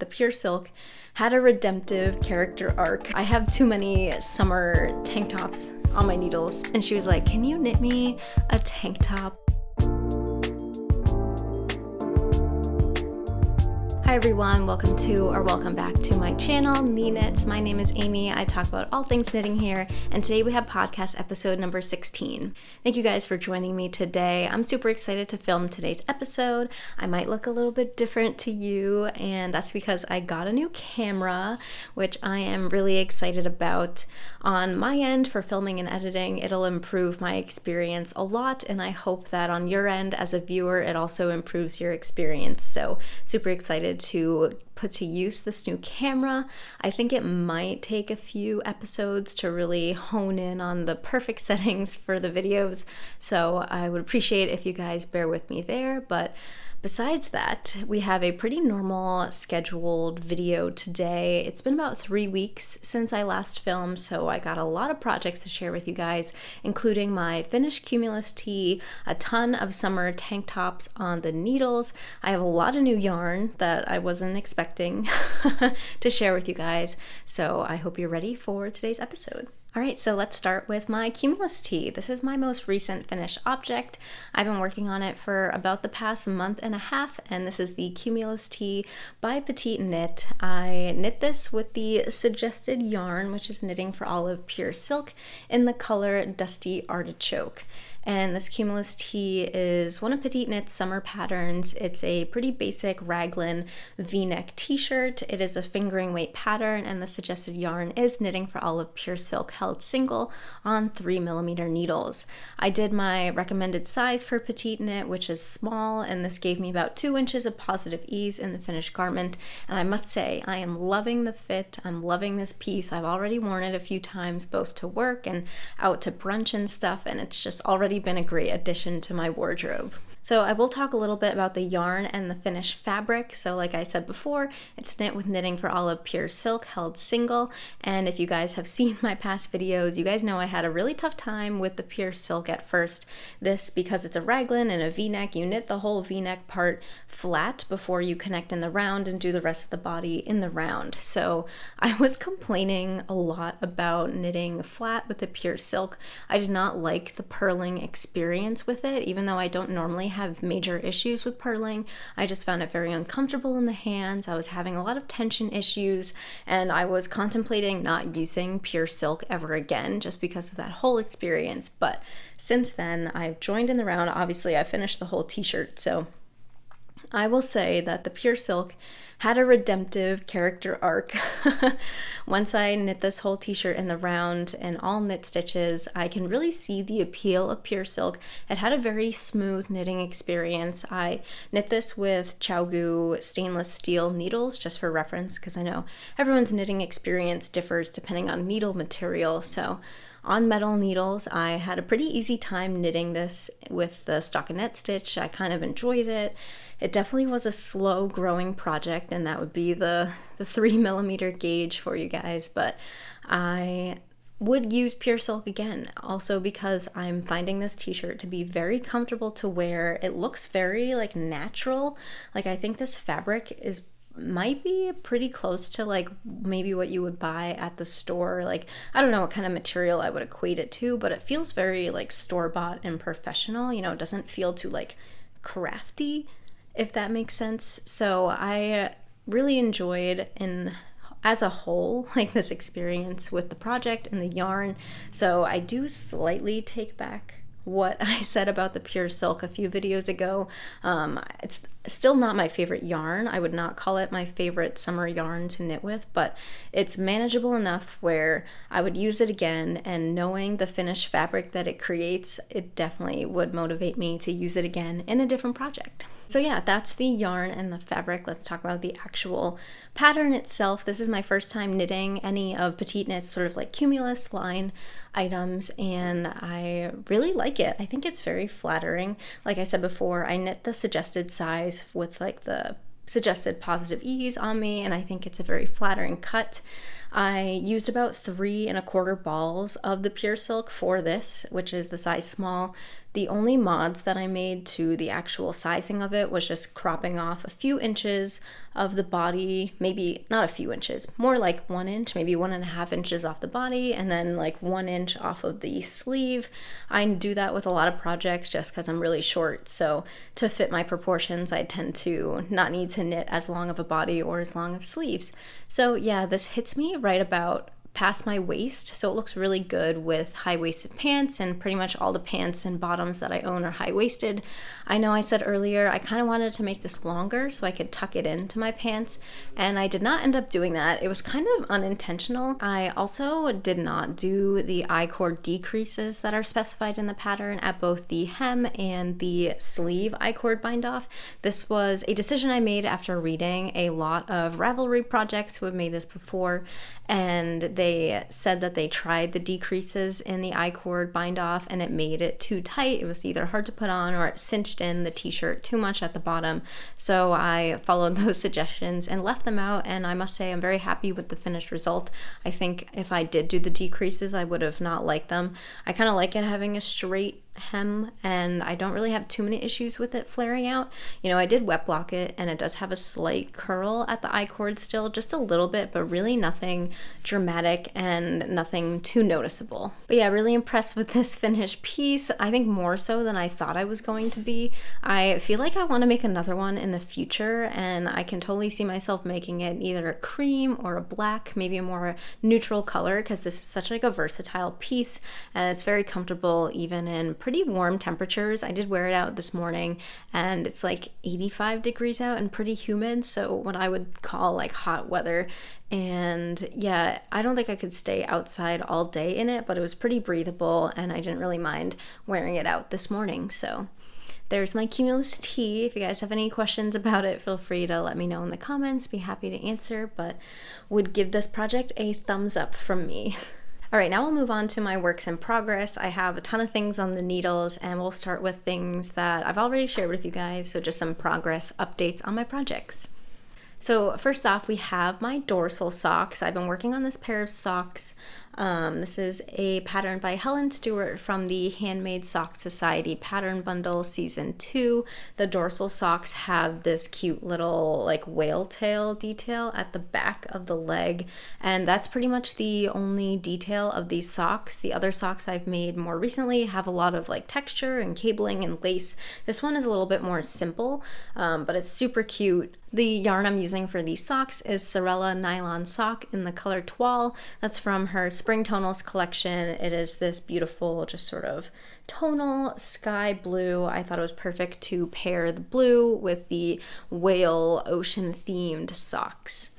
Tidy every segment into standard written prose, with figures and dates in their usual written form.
The pure silk had a redemptive character arc. I have too many summer tank tops on my needles, and she was like, "Can you knit me a tank top?" Hi everyone, welcome back to my channel, Knee Knits. My name is Amy. I talk about all things knitting here, and today we have podcast episode number 16. Thank you guys for joining me today. I'm super excited to film today's episode. I might look a little bit different to you, and that's because I got a new camera, which I am really excited about. On my end, for filming and editing, it'll improve my experience a lot, and I hope that on your end as a viewer, it also improves your experience. So super excited to put to use this new camera. I think it might take a few episodes to really hone in on the perfect settings for the videos, so I would appreciate if you guys bear with me there. But besides that, we have a pretty normal scheduled video today. It's been about 3 weeks since I last filmed, so I got a lot of projects to share with you guys, including my finished Cumulus Tee, a ton of summer tank tops on the needles. I have a lot of new yarn that I wasn't expecting to share with you guys, so I hope you're ready for today's episode. All right, so let's start with my Cumulus Tee. This is my most recent finished object. I've been working on it for about the past month and a half, and this is the Cumulus Tee by Petite Knit. I knit this with the suggested yarn, which is Knitting for Olive Pure Silk, in the color Dusty Artichoke. And this Cumulus Tee is one of Petite Knit's summer patterns. It's a pretty basic raglan v-neck t-shirt. It is a fingering weight pattern, and the suggested yarn is Knitting for Olive Pure Silk held single on 3mm needles. I did my recommended size for Petite Knit, which is small, and this gave me about 2 inches of positive ease in the finished garment. And I must say, I am loving the fit. I'm loving this piece. I've already worn it a few times, both to work and out to brunch and stuff, and it's just already been a great addition to my wardrobe. So I will talk a little bit about the yarn and the finished fabric. So like I said before, it's knit with Knitting for Olive Pure Silk held single. And if you guys have seen my past videos, you guys know I had a really tough time with the pure silk at first. This, because it's a raglan and a v-neck, you knit the whole v-neck part flat before you connect in the round and do the rest of the body in the round. So I was complaining a lot about knitting flat with the pure silk. I did not like the purling experience with it, even though I don't normally have major issues with purling. I just found it very uncomfortable in the hands. I was having a lot of tension issues, and I was contemplating not using pure silk ever again just because of that whole experience. But since then, I've joined in the round. Obviously, I finished the whole t-shirt, so I will say that the pure silk had a redemptive character arc. Once I knit this whole t-shirt in the round and all knit stitches, I can really see the appeal of pure silk. It had a very smooth knitting experience. I knit this with ChiaoGoo stainless steel needles, just for reference, because I know everyone's knitting experience differs depending on needle material. So on metal needles, I had a pretty easy time knitting this with the stockinette stitch. I kind of enjoyed it. It definitely was a slow growing project, and that would be the 3mm gauge for you guys, but I would use pure silk again, also because I'm finding this t-shirt to be very comfortable to wear. It looks very like natural. Like, I think this fabric might be pretty close to like maybe what you would buy at the store. Like, I don't know what kind of material I would equate it to, but it feels very like store-bought and professional. You know, it doesn't feel too like crafty, if that makes sense. So I really enjoyed as a whole, like, this experience with the project and the yarn. So I do slightly take back what I said about the pure silk a few videos ago. It's still not my favorite yarn. I would not call it my favorite summer yarn to knit with, but it's manageable enough where I would use it again, and knowing the finished fabric that it creates, it definitely would motivate me to use it again in a different project. So yeah, that's the yarn and the fabric. Let's talk about the actual pattern itself. This is my first time knitting any of Petite Knit's sort of like Cumulus line items, and I really like it. I think it's very flattering. Like I said before, I knit the suggested size with like the suggested positive ease on me, and I think it's a very flattering cut. I used about 3¼ balls of the pure silk for this, which is the size small. The only mods that I made to the actual sizing of it was just cropping off a few inches of the body, maybe not a few inches, more like 1 inch, maybe 1.5 inches off the body, and then like 1 inch off of the sleeve. I do that with a lot of projects just because I'm really short, so to fit my proportions, I tend to not need to knit as long of a body or as long of sleeves. So yeah, this hits me right about past my waist, so it looks really good with high-waisted pants, and pretty much all the pants and bottoms that I own are high-waisted. I know I said earlier I kind of wanted to make this longer so I could tuck it into my pants, and I did not end up doing that. It was kind of unintentional. I also did not do the I-cord decreases that are specified in the pattern at both the hem and the sleeve I-cord bind off. This was a decision I made after reading a lot of Ravelry projects who have made this before, and they said that they tried the decreases in the I-cord bind off and it made it too tight. It was either hard to put on or it cinched in the t-shirt too much at the bottom. So I followed those suggestions and left them out, and I must say I'm very happy with the finished result. I think if I did do the decreases, I would have not liked them. I kind of like it having a straight hem, and I don't really have too many issues with it flaring out. You know, I did wet block it and it does have a slight curl at the I-cord still, just a little bit, but really nothing dramatic and nothing too noticeable. But yeah, really impressed with this finished piece. I think more so than I thought I was going to be. I feel like I want to make another one in the future, and I can totally see myself making it either a cream or a black, maybe a more neutral color, because this is such like a versatile piece and it's very comfortable even in pretty warm temperatures. I did wear it out this morning and it's like 85 degrees out and pretty humid, so what I would call like hot weather. And yeah, I don't think I could stay outside all day in it, but it was pretty breathable and I didn't really mind wearing it out this morning. So there's my Cumulus Tee. If you guys have any questions about it, feel free to let me know in the comments. Be happy to answer, but would give this project a thumbs up from me. All right, now we'll move on to my works in progress. I have a ton of things on the needles, and we'll start with things that I've already shared with you guys, so just some progress updates on my projects. So first off, we have my Dorsal Socks. I've been working on this pair of socks. This is a pattern by Helen Stewart from the Handmade Sock Society Pattern Bundle Season 2. The Dorsal Socks have this cute little like whale tail detail at the back of the leg, and that's pretty much the only detail of these socks. The other socks I've made more recently have a lot of like texture and cabling and lace. This one is a little bit more simple, but it's super cute. The yarn I'm using for these socks is Sewrella Nylon Sock in the color Toile. That's from her Spring Tonals collection. It is this beautiful, just sort of tonal sky blue. I thought it was perfect to pair the blue with the whale ocean themed socks.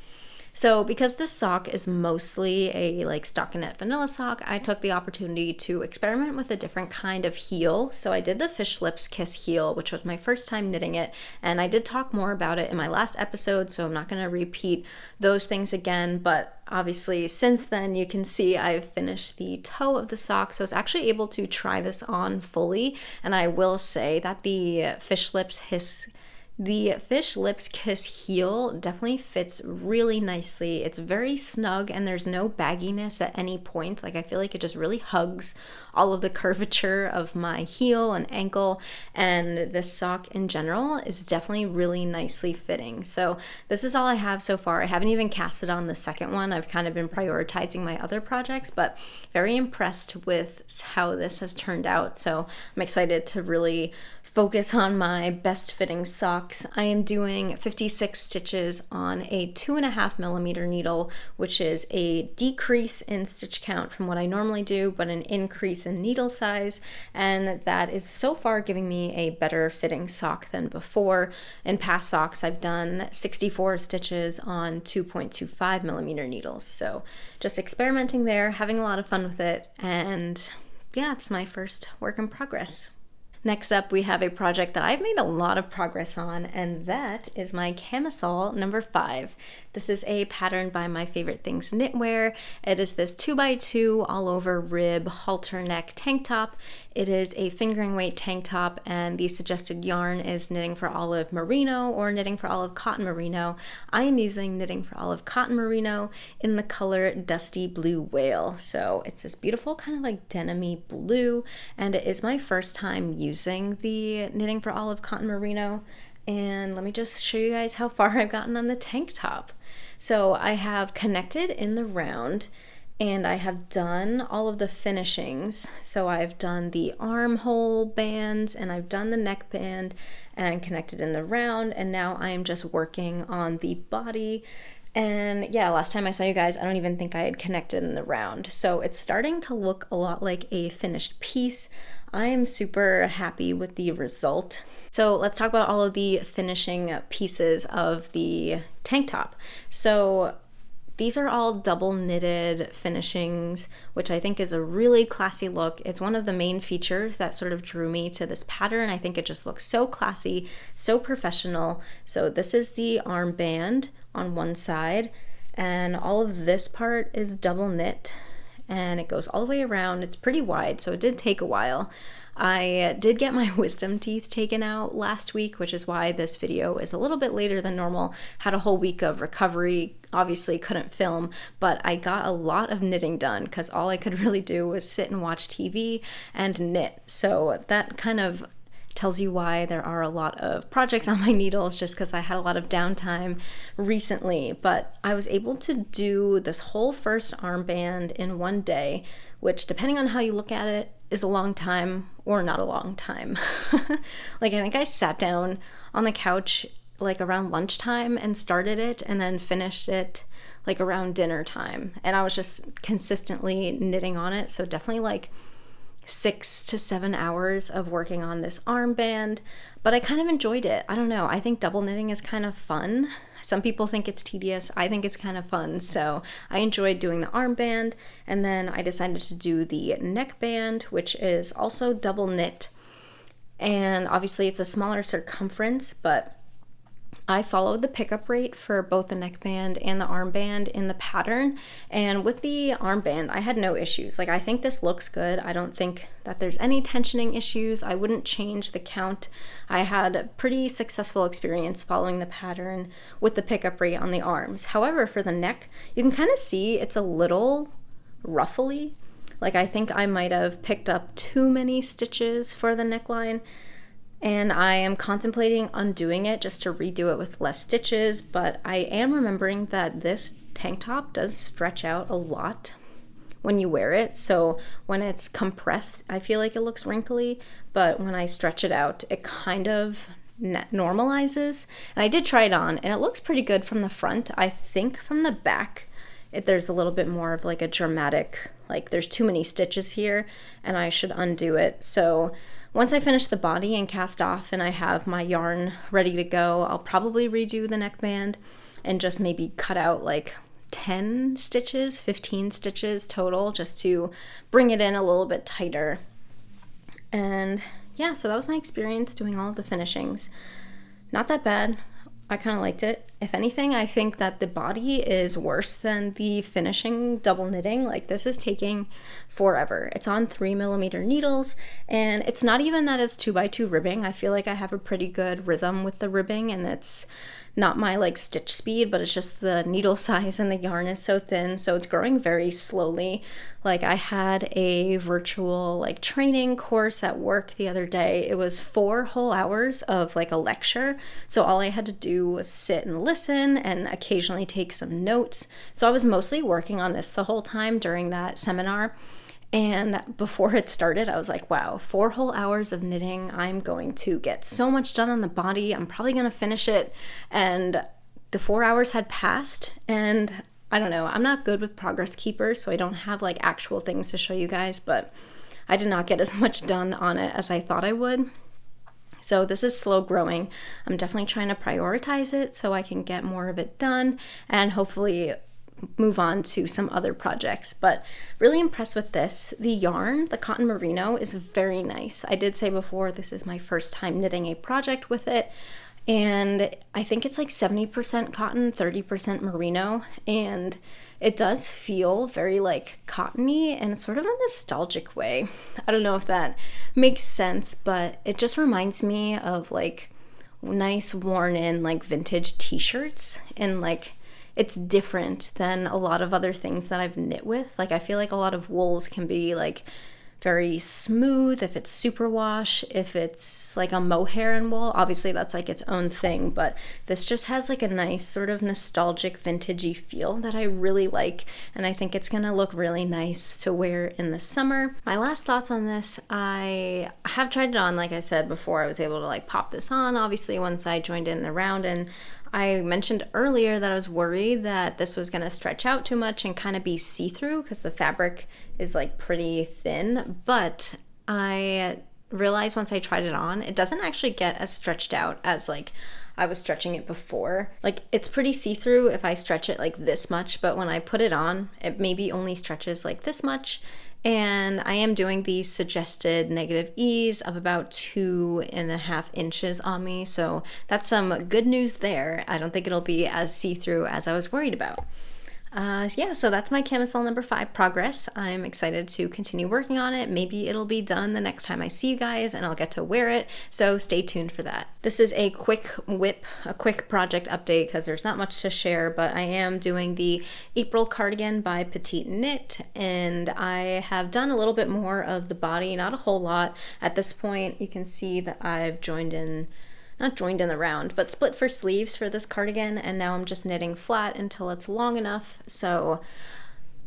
So because this sock is mostly a like stockinette vanilla sock, I took the opportunity to experiment with a different kind of heel. So I did the Fish Lips Kiss heel, which was my first time knitting it, and I did talk more about it in my last episode, so I'm not going to repeat those things again, but obviously since then you can see I've finished the toe of the sock, so I was actually able to try this on fully, and I will say that the Fish Lips Kiss heel definitely fits really nicely. It's very snug and there's no bagginess at any point. Like I feel like it just really hugs all of the curvature of my heel and ankle, and this sock in general is definitely really nicely fitting. So this is all I have so far. I haven't even casted on the second one. I've kind of been prioritizing my other projects, but very impressed with how this has turned out. So I'm excited to really focus on my best fitting socks. I am doing 56 stitches on a 2.5mm needle, which is a decrease in stitch count from what I normally do, but an increase in needle size, and that is so far giving me a better fitting sock than before. In past socks, I've done 64 stitches on 2.25mm needles, so just experimenting there, having a lot of fun with it, and yeah, it's my first work in progress. Next up, we have a project that I've made a lot of progress on, and that is my camisole number 5. This is a pattern by My Favorite Things Knitwear. It is this 2x2 all over rib halter neck tank top. It is a fingering weight tank top, and the suggested yarn is Knitting for Olive Merino or Knitting for Olive Cotton Merino. I am using Knitting for Olive Cotton Merino in the color Dusty Blue Whale. So it's this beautiful kind of like denim-y blue, and it is my first time using the Knitting for Olive Cotton Merino. And let me just show you guys how far I've gotten on the tank top. So I have connected in the round, and I have done all of the finishings. So I've done the armhole bands, and I've done the neck band and connected in the round, and now I am just working on the body. And yeah, last time I saw you guys, I don't even think I had connected in the round. So it's starting to look a lot like a finished piece. I am super happy with the result. So let's talk about all of the finishing pieces of the tank top. So these are all double knitted finishings, which I think is a really classy look. It's one of the main features that sort of drew me to this pattern. I think it just looks so classy, so professional. So this is the armband on one side, and all of this part is double knit, and it goes all the way around. It's pretty wide, so it did take a while. I did get my wisdom teeth taken out last week, which is why this video is a little bit later than normal. Had a whole week of recovery, obviously couldn't film, but I got a lot of knitting done because all I could really do was sit and watch TV and knit. So that kind of tells you why there are a lot of projects on my needles, just because I had a lot of downtime recently. But I was able to do this whole first armband in one day, which, depending on how you look at it, is a long time or not a long time. Like, I think I sat down on the couch like around lunchtime and started it, and then finished it like around dinner time. And I was just consistently knitting on it. So definitely like 6 to 7 hours of working on this armband, but I kind of enjoyed it. I don't know. I think double knitting is kind of fun. Some people think it's tedious. I think it's kind of fun. So I enjoyed doing the armband, and then I decided to do the neckband, which is also double knit. And obviously it's a smaller circumference, but I followed the pickup rate for both the neckband and the armband in the pattern. And with the armband, I had no issues. Like, I think this looks good. I don't think that there's any tensioning issues. I wouldn't change the count. I had a pretty successful experience following the pattern with the pickup rate on the arms. However, for the neck, you can kind of see it's a little ruffly. Like, I think I might have picked up too many stitches for the neckline, and I am contemplating undoing it just to redo it with less stitches. But I am remembering that this tank top does stretch out a lot when you wear it. So when it's compressed, I feel like it looks wrinkly, but when I stretch it out, it kind of normalizes. And I did try it on, and it looks pretty good from the front. I think from the back, there's a little bit more of like a dramatic, like there's too many stitches here, and I should undo it. So once I finish the body and cast off and I have my yarn ready to go, I'll probably redo the neckband and just maybe cut out like 10 stitches, 15 stitches total, just to bring it in a little bit tighter. And yeah, so that was my experience doing all of the finishings. Not that bad. I kind of liked it. If anything, I think that the body is worse than the finishing double knitting. Like, this is taking forever. It's on 3mm needles, and it's not even that it's 2x2 ribbing. I feel like I have a pretty good rhythm with the ribbing, and it's not my like stitch speed, but it's just the needle size and the yarn is so thin, so it's growing very slowly. Like, I had a virtual like training course at work the other day. It was 4 whole hours of like a lecture, so all I had to do was sit and listen and occasionally take some notes. So I was mostly working on this the whole time during that seminar. And before it started, I was like, wow, 4 whole hours of knitting. I'm going to get so much done on the body. I'm probably going to finish it. And the 4 hours had passed, and I don't know, I'm not good with progress keepers, so I don't have like actual things to show you guys, but I did not get as much done on it as I thought I would. So this is slow growing. I'm definitely trying to prioritize it so I can get more of it done and hopefully move on to some other projects. But really impressed with this. The yarn, the cotton merino, is very nice. I did say before, this is my first time knitting a project with it, And I think it's like 70% cotton, 30% merino, and it does feel very like cottony in sort of a nostalgic way. I don't know if that makes sense, but it just reminds me of like nice worn in like vintage t-shirts, and like it's different than a lot of other things that I've knit with. Like I feel like a lot of wools can be like very smooth if it's superwash, if it's like a mohair and wool, obviously that's like its own thing, but this just has like a nice sort of nostalgic vintagey feel that I really like, and I think it's gonna look really nice to wear in the summer. My last thoughts on this, I have tried it on, like I said before, I was able to like pop this on obviously once I joined in the round, and I mentioned earlier that I was worried that this was going to stretch out too much and kind of be see-through because the fabric is like pretty thin, but I realized once I tried it on, it doesn't actually get as stretched out as like I was stretching it before. Like it's pretty see-through if I stretch it like this much, but when I put it on, it maybe only stretches like this much. And I am doing the suggested negative ease of about 2.5 inches on me. So that's some good news there. I don't think it'll be as see-through as I was worried about. Yeah, so that's my camisole number 5 progress. I'm excited to continue working on it. Maybe it'll be done the next time I see you guys and I'll get to wear it. So stay tuned for that. This is a quick project update because there's not much to share, but I am doing the April cardigan by Petite Knit, and I have done a little bit more of the body, not a whole lot. At this point, you can see that I've not joined in the round, but split for sleeves for this cardigan, and now I'm just knitting flat until it's long enough. So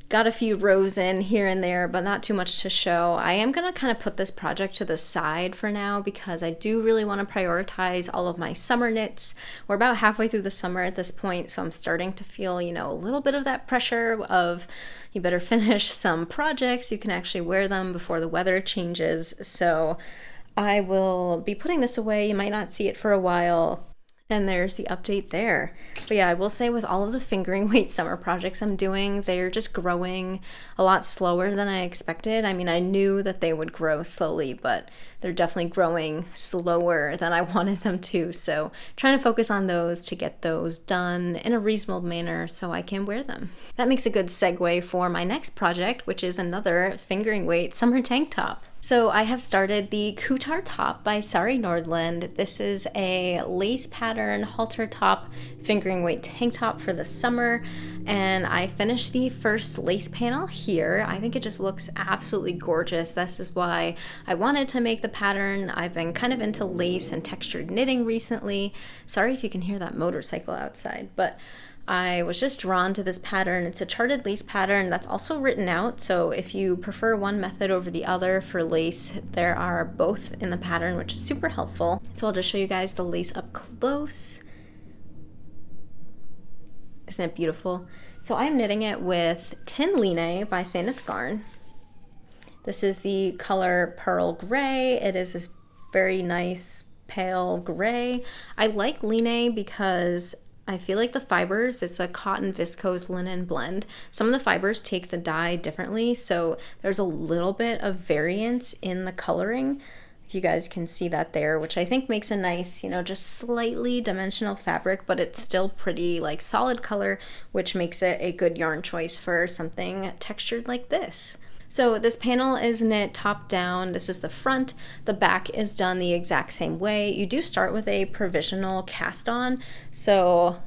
got a few rows in here and there, but not too much to show. I am gonna kind of put this project to the side for now because I do really want to prioritize all of my summer knits. We're about halfway through the summer at this point, so I'm starting to feel, you know, a little bit of that pressure of you better finish some projects. You can actually wear them before the weather changes. So I will be putting this away. You might not see it for a while. And there's the update there. But yeah, I will say with all of the fingering weight summer projects I'm doing, they're just growing a lot slower than I expected. I mean, I knew that they would grow slowly, but they're definitely growing slower than I wanted them to. So trying to focus on those to get those done in a reasonable manner so I can wear them. That makes a good segue for my next project, which is another fingering weight summer tank top. So I have started the Kuutar top by Sari Nordland. This is a lace pattern halter top fingering weight tank top for the summer, and I finished the first lace panel here. I think it just looks absolutely gorgeous. This is why I wanted to make the pattern. I've been kind of into lace and textured knitting recently. Sorry if you can hear that motorcycle outside, but I was just drawn to this pattern. It's a charted lace pattern that's also written out, so if you prefer one method over the other for lace, there are both in the pattern, which is super helpful. So I'll just show you guys the lace up close. Isn't it beautiful? So I'm knitting it with Tin Line by Sanus Garn. This is the color Pearl Gray. It is this very nice pale gray. I like Line because I feel like the fibers, it's a cotton viscose linen blend. Some of the fibers take the dye differently, so there's a little bit of variance in the coloring. If you guys can see that there, which I think makes a nice, you know, just slightly dimensional fabric, but it's still pretty like solid color, which makes it a good yarn choice for something textured like this. So this panel is knit top down. This is the front. The back is done the exact same way. You do start with a provisional cast on. So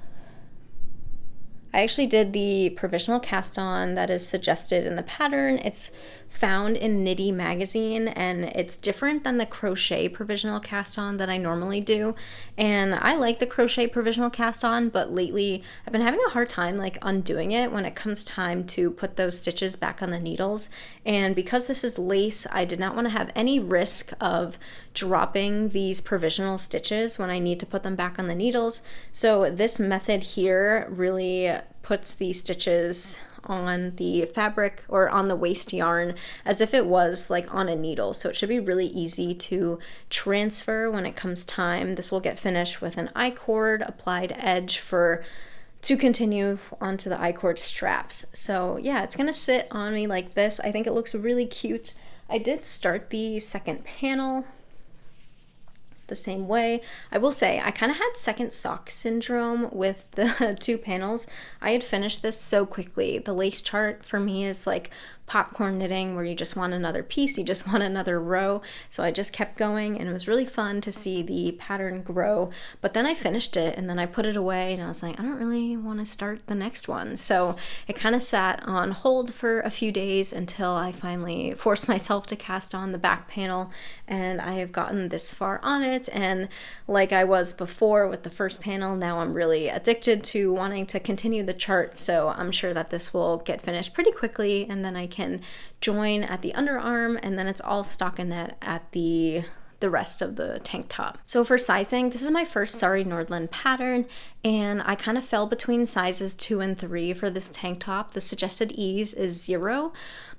I actually did the provisional cast on that is suggested in the pattern. It's found in Knitty magazine, and it's different than the crochet provisional cast on that I normally do. And I like the crochet provisional cast on, but lately I've been having a hard time like undoing it when it comes time to put those stitches back on the needles. And because this is lace, I did not want to have any risk of dropping these provisional stitches when I need to put them back on the needles. So this method here really puts the stitches on the fabric or on the waste yarn as if it was like on a needle. So it should be really easy to transfer when it comes time. This will get finished with an I-cord applied edge to continue onto the I-cord straps. So yeah, it's gonna sit on me like this. I think it looks really cute. I did start the second panel. the same way. I will say I kind of had second sock syndrome with the 2 panels. I had finished this so quickly. The lace chart for me is like popcorn knitting, where you just want another piece, you just want another row. So I just kept going, and it was really fun to see the pattern grow. But then I finished it, and then I put it away, and I was like, I don't really want to start the next one. So it kind of sat on hold for a few days until I finally forced myself to cast on the back panel, and I have gotten this far on it. And like I was before with the first panel, now I'm really addicted to wanting to continue the chart. So I'm sure that this will get finished pretty quickly, and then I can join at the underarm, and then it's all stockinette at the rest of the tank top. So for sizing, this is my first Sari Nordland pattern, and I kind of fell between sizes 2 and 3 for this tank top. The suggested ease is 0,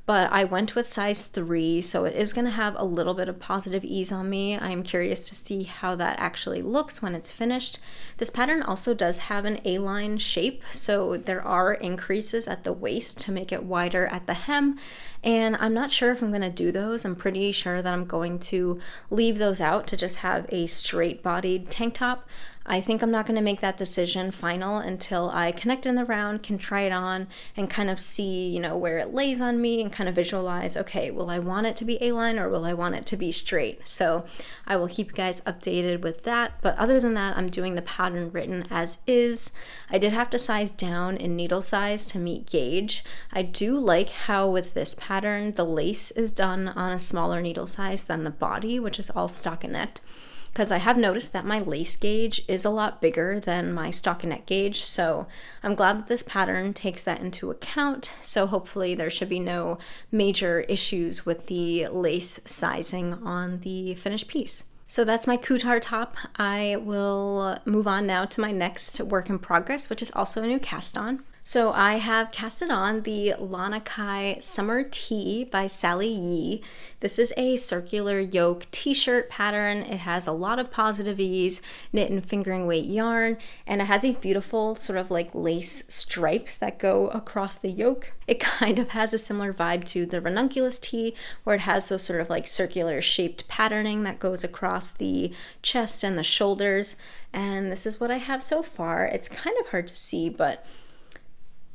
but I went with size 3, so it is going to have a little bit of positive ease on me. I'm curious to see how that actually looks when it's finished. This pattern also does have an A-line shape, so there are increases at the waist to make it wider at the hem, and I'm not sure if I'm going to do those. I'm pretty sure that I'm going to leave those out to just have a straight-bodied tank top. I think I'm not going to make that decision final until I connect in the round, can try it on, and kind of see, where it lays on me, and kind of visualize, okay, will I want it to be A-line or will I want it to be straight? So I will keep you guys updated with that. But other than that, I'm doing the pattern written as is. I did have to size down in needle size to meet gauge. I do like how with this pattern, the lace is done on a smaller needle size than the body, which is all stockinette, because I have noticed that my lace gauge is a lot bigger than my stockinette gauge. So I'm glad that this pattern takes that into account. So hopefully there should be no major issues with the lace sizing on the finished piece. So that's my Kuutar top. I will move on now to my next work in progress, which is also a new cast on. So I have casted on the Lanikai Summer Tee by Sally Yee. This is a circular yoke t-shirt pattern. It has a lot of positive ease, knit and fingering weight yarn, and it has these beautiful sort of like lace stripes that go across the yoke. It kind of has a similar vibe to the Cumulus Tee, where it has those sort of like circular shaped patterning that goes across the chest and the shoulders. And this is what I have so far. It's kind of hard to see, but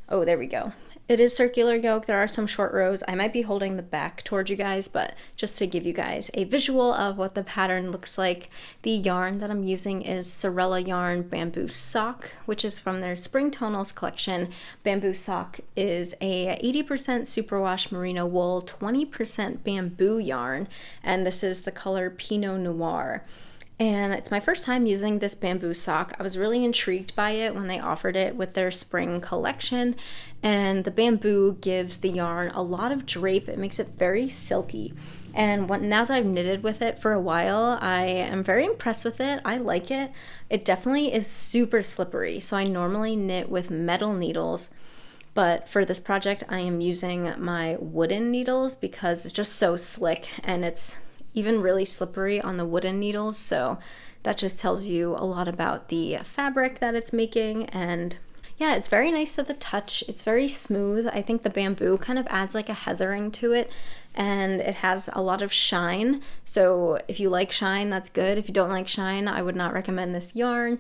oh, there we go. It is circular yoke. There are some short rows. I might be holding the back towards you guys, but just to give you guys a visual of what the pattern looks like, the yarn that I'm using is Sewrella yarn Bamboo Sock, which is from their Spring Tonals collection. Bamboo Sock is a 80% superwash merino wool, 20% bamboo yarn, and this is the color Pinot Noir. And it's my first time using this bamboo sock. I was really intrigued by it when they offered it with their spring collection, and the bamboo gives the yarn a lot of drape. It makes it very silky. And now that I've knitted with it for a while, I am very impressed with it. I like it. It definitely is super slippery. So I normally knit with metal needles, but for this project I am using my wooden needles because it's just so slick, and it's even really slippery on the wooden needles. So that just tells you a lot about the fabric that it's making. And yeah, it's very nice to the touch. It's very smooth. I think the bamboo kind of adds like a heathering to it, and it has a lot of shine. So if you like shine, that's good. If you don't like shine, I would not recommend this yarn.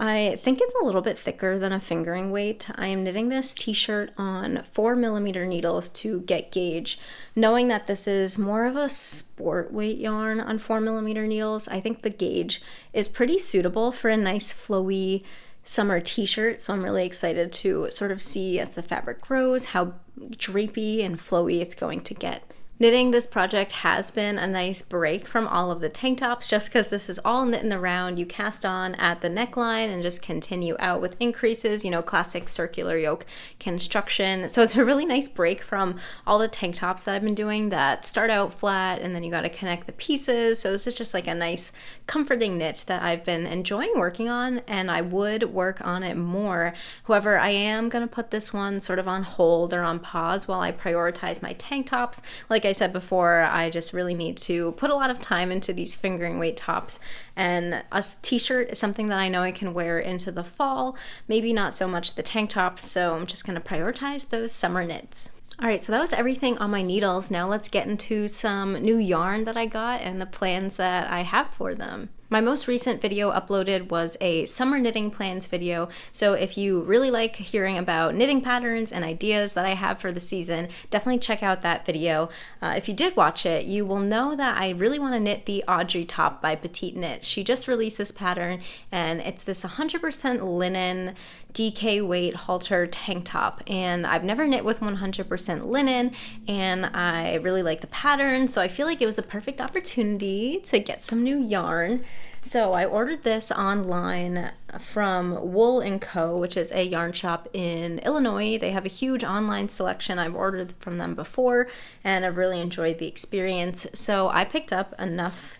I think it's a little bit thicker than a fingering weight. I am knitting this t-shirt on 4mm needles to get gauge, knowing that this is more of a sport weight yarn on 4mm needles. I think the gauge is pretty suitable for a nice flowy summer t-shirt, so I'm really excited to sort of see as the fabric grows how drapey and flowy it's going to get. Knitting this project has been a nice break from all of the tank tops, just because this is all knit in the round. You cast on at the neckline and just continue out with increases, classic circular yoke construction. So it's a really nice break from all the tank tops that I've been doing that start out flat and then you got to connect the pieces. So this is just like a nice comforting knit that I've been enjoying working on, and I would work on it more. However, I am going to put this one sort of on hold or on pause while I prioritize my tank tops. Like I said before, I just really need to put a lot of time into these fingering weight tops, and a t-shirt is something that I know I can wear into the fall, maybe not so much the tank tops, so I'm just going to prioritize those summer knits. Alright, so that was everything on my needles. Now let's get into some new yarn that I got and the plans that I have for them. My most recent video uploaded was a summer knitting plans video, so if you really like hearing about knitting patterns and ideas that I have for the season, definitely check out that video. If you did watch it, you will know that I really want to knit the Audrey top by Petite Knit. She just released this pattern, and it's this 100% linen DK weight halter tank top, and I've never knit with 100% linen, and I really like the pattern, so I feel like it was the perfect opportunity to get some new yarn. So I ordered this online from Wool & Co., which is a yarn shop in Illinois. They have a huge online selection. I've ordered from them before, and I've really enjoyed the experience. So I picked up enough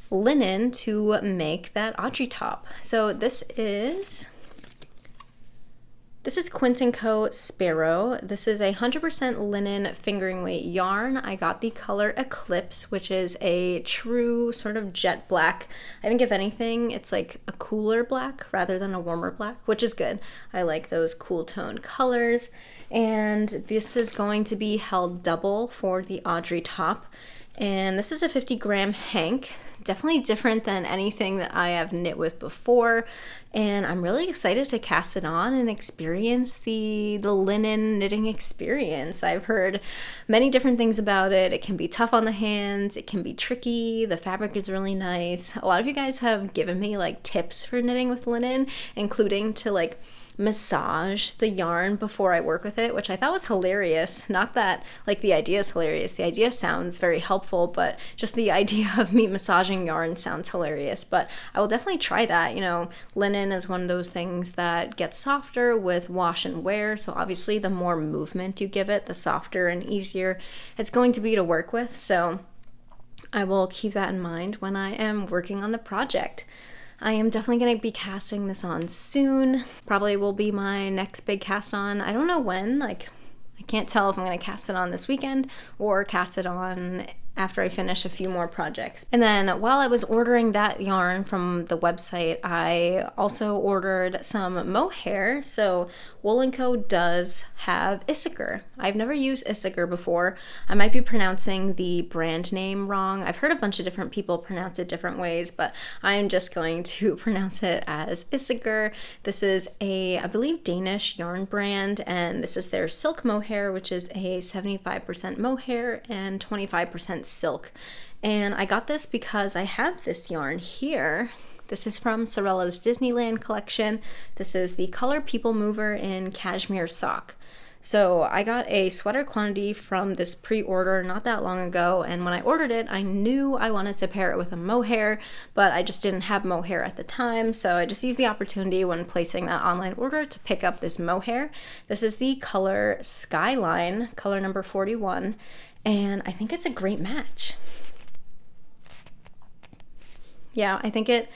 linen to make that Audrey top. So this is Quince & Co. Sparrow. This is a 100% linen fingering weight yarn. I got the color Eclipse, which is a true sort of jet black. I think if anything, it's like a cooler black rather than a warmer black, which is good. I like those cool tone colors. And this is going to be held double for the Audrey top. And this is a 50-gram hank. Definitely different than anything that I have knit with before, and I'm really excited to cast it on and experience the linen knitting experience. I've heard many different things about it. It can be tough on the hands, it can be tricky, the fabric is really nice. A lot of you guys have given me like tips for knitting with linen, including to like massage the yarn before I work with it, which I thought was hilarious. Not that like the idea is hilarious, the idea sounds very helpful, but just the idea of me massaging yarn sounds hilarious. But I will definitely try that. You know, linen is one of those things that gets softer with wash and wear, so obviously the more movement you give it, the softer and easier it's going to be to work with. So I will keep that in mind when I am working on the project. I am definitely going to be casting this on soon. Probably will be my next big cast on. I don't know when, like I can't tell if I'm going to cast it on this weekend or cast it on after I finish a few more projects. And then while I was ordering that yarn from the website, I also ordered some mohair. So Wool & Co. does have Issachar. I've never used Issachar before. I might be pronouncing the brand name wrong. I've heard a bunch of different people pronounce it different ways, but I'm just going to pronounce it as Issachar. This is a, I believe, Danish yarn brand, and this is their silk mohair, which is a 75% mohair and 25% silk. And I got this because I have this yarn here. This is from Sewrella's Disneyland collection. This is the Color People Mover in Cashmere Sock. So I got a sweater quantity from this pre-order not that long ago, and when I ordered it, I knew I wanted to pair it with a mohair, but I just didn't have mohair at the time, so I just used the opportunity when placing that online order to pick up this mohair. This is the color Skyline, color number 41, and I think it's a great match. Yeah, I think it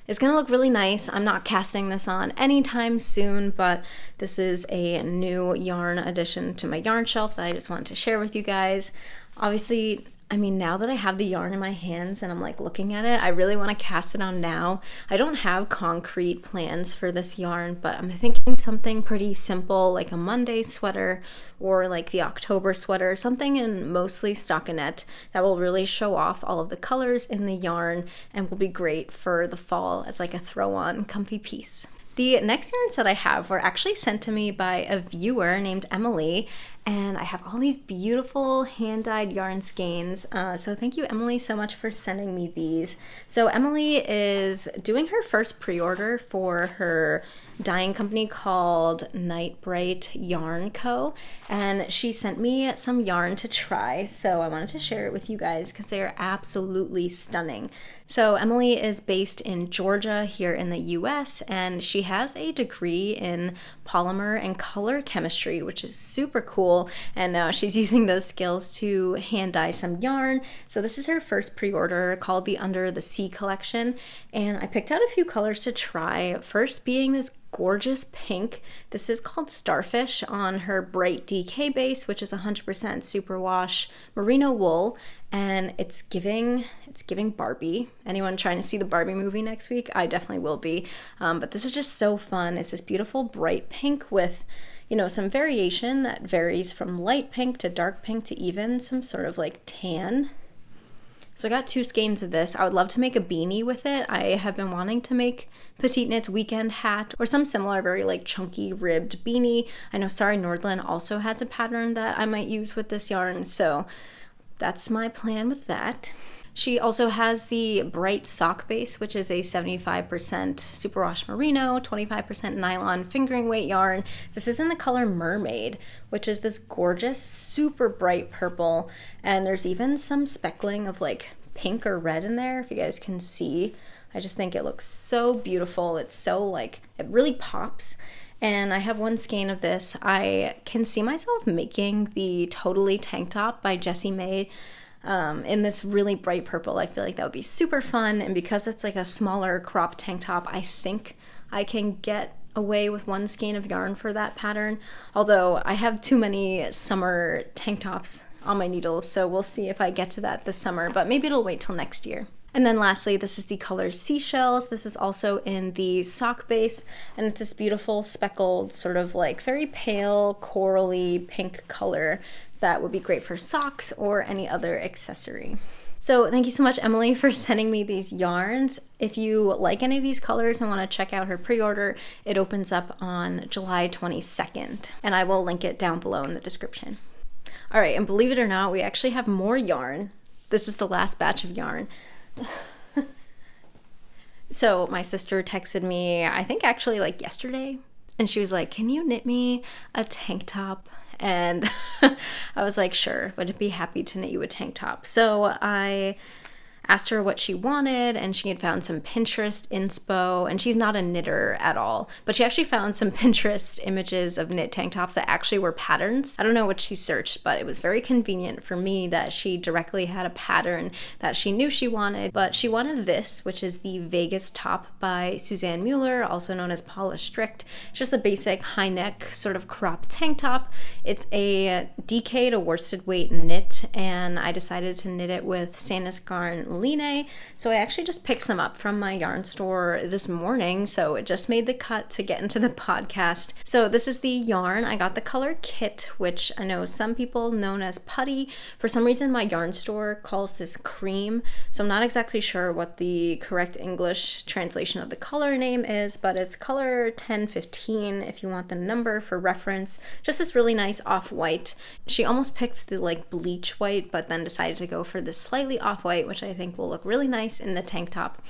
is going to look really nice. I'm not casting this on anytime soon, but this is a new yarn addition to my yarn shelf that I just wanted to share with you guys. Obviously, I mean, now that I have the yarn in my hands and I'm like looking at it, I really want to cast it on now. I don't have concrete plans for this yarn, but I'm thinking something pretty simple like a Monday sweater or like the October sweater, something in mostly stockinette that will really show off all of the colors in the yarn and will be great for the fall as like a throw-on comfy piece. The next yarns that I have were actually sent to me by a viewer named Emily, and I have all these beautiful hand-dyed yarn skeins. So thank you, Emily, so much for sending me these. So Emily is doing her first pre-order for her dyeing company called Night Bright Yarn Co. And she sent me some yarn to try, so I wanted to share it with you guys because they are absolutely stunning. So Emily is based in Georgia here in the US, and she has a degree in polymer and color chemistry, which is super cool. And now she's using those skills to hand dye some yarn. So this is her first pre-order called the Under the Sea collection. And I picked out a few colors to try. First being this gorgeous pink. This is called Starfish on her bright DK base, which is 100% superwash merino wool, and it's giving Barbie. Anyone trying to see the Barbie movie next week? I definitely will be. But this is just so fun. It's this beautiful bright pink with, you know, some variation that varies from light pink to dark pink to even some sort of like tan. So I got 2 skeins of this. I would love to make a beanie with it. I have been wanting to make Petite Knit's weekend hat or some similar very like chunky ribbed beanie. I know Starry Nordland also has a pattern that I might use with this yarn, so that's my plan with that. She also has the Bright Sock Base, which is a 75% superwash merino, 25% nylon fingering weight yarn. This is in the color Mermaid, which is this gorgeous, super bright purple. And there's even some speckling of like pink or red in there, if you guys can see. I just think it looks so beautiful. It's so like, it really pops. And I have 1 skein of this. I can see myself making the Totally tank top by Jessie May in this really bright purple. I feel like that would be super fun, and because it's like a smaller crop tank top, I think I can get away with 1 skein of yarn for that pattern, although I have too many summer tank tops on my needles, so we'll see if I get to that this summer, but maybe it'll wait till next year. And then lastly, this is the color Seashells. This is also in the sock base, and it's this beautiful speckled sort of like very pale corally pink color that would be great for socks or any other accessory. So thank you so much, Emily, for sending me these yarns. If you like any of these colors and want to check out her pre-order, it opens up on July 22nd, and I will link it down below in the description. All right, and believe it or not, we actually have more yarn. This is the last batch of yarn. So my sister texted me, I think actually like yesterday, and she was like, can you knit me a tank top? And I was like, sure, would be happy to knit you a tank top. So I asked her what she wanted, and she had found some Pinterest inspo, and she's not a knitter at all, but she actually found some Pinterest images of knit tank tops that actually were patterns. I don't know what she searched, but it was very convenient for me that she directly had a pattern that she knew she wanted. But she wanted this, which is the Vegas top by Suzanne Mueller, also known as Paula Strict. It's just a basic high neck sort of crop tank top. It's a DK to worsted weight knit, and I decided to knit it with Sandnes Line. So I actually just picked some up from my yarn store this morning, so it just made the cut to get into the podcast. So this is the yarn. I got the color Kit, which I know some people known as putty. For some reason my yarn store calls this cream, so I'm not exactly sure what the correct English translation of the color name is, but it's color 1015 if you want the number for reference. Just this really nice off-white. She almost picked the like bleach white, but then decided to go for this slightly off-white, which I think will look really nice in the tank top.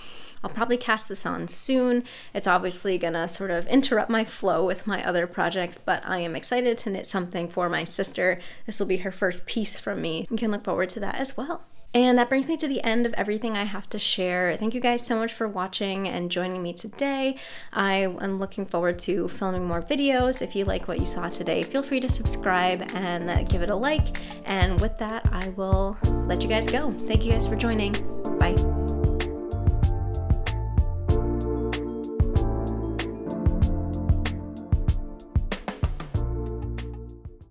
I'll probably cast this on soon. It's obviously gonna sort of interrupt my flow with my other projects, but I am excited to knit something for my sister. This will be her first piece from me. You can look forward to that as well. And that brings me to the end of everything I have to share. Thank you guys so much for watching and joining me today. I am looking forward to filming more videos. If you like what you saw today, feel free to subscribe and give it a like. And with that, I will let you guys go. Thank you guys for joining. Bye.